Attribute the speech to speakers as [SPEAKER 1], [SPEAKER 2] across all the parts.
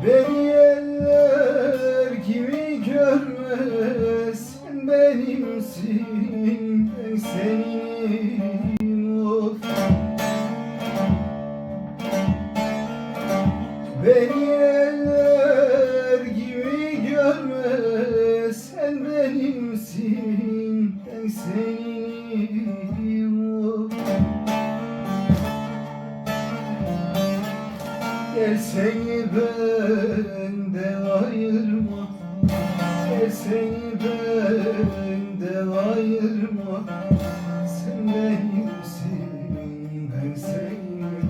[SPEAKER 1] Beni eller gibi görme, sen benimsin, ben seninim. Of. Beni eller gibi görme, sen benimsin, ben seninim. Of. Gel seni benden ayırma, gel seni benden ayırma. Sen benimsin, ben senin.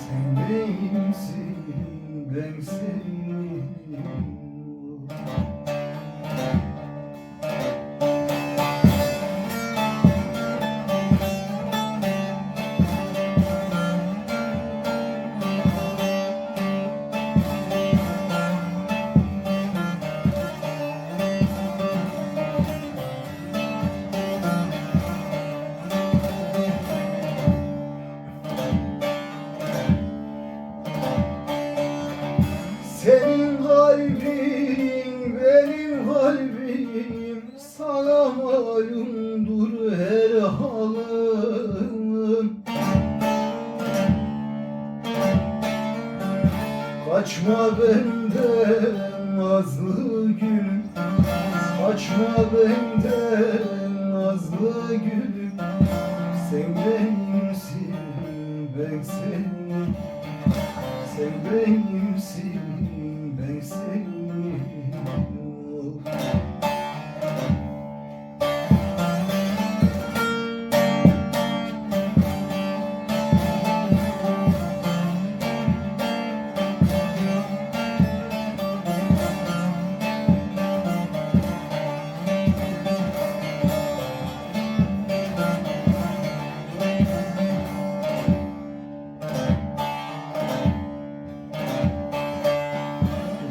[SPEAKER 1] Sen benimsin, ben senin. Senin kalbin benim kalbim, sana malumdur her halım. Kaçma benden nazlı gülüm, kaçma benden nazlı gülüm. Sen benimsin, ben senin. Sen benimsin, ben senin.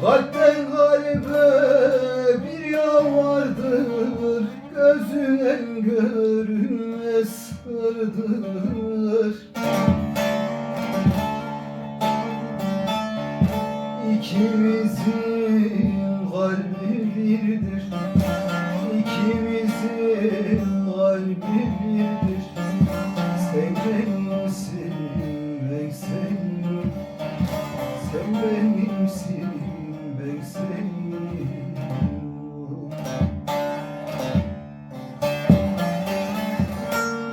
[SPEAKER 1] Kalpten kalbe bir yol vardır, gözünden görünmez sırdır. İkimizin kalbi birdir, ikimizin kalbi birdir. Sen benimsin, ben senin. Sen benimsin, ben senin.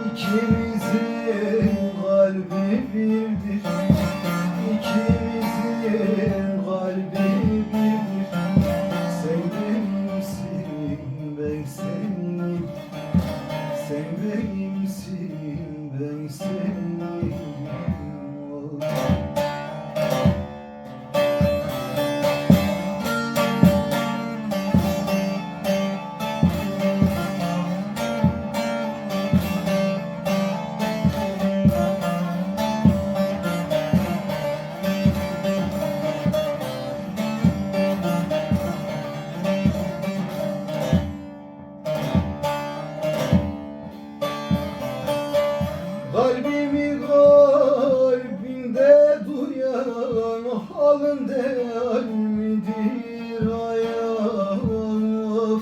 [SPEAKER 1] İkimizin kalbi birdir, ikimizin kalbi birdir. Sen benimsin, ben senin. Sen benimsin, ben senin. Kalbimi kalbinde duyan halın değer midir ayağım?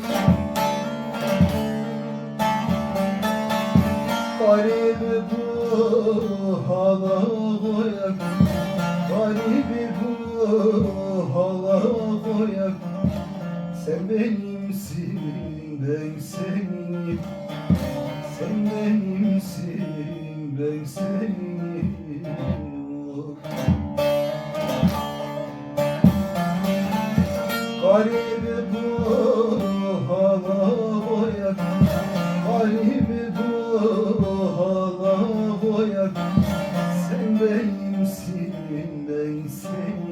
[SPEAKER 1] Garibi bu hala koyak, garibi bu hala koyak. Sen benimsin, ben senin. Sen benimsin, ben senin. Garibi bu hala koyak, garibi bu hala koyak. Sen benimsin, ben senin.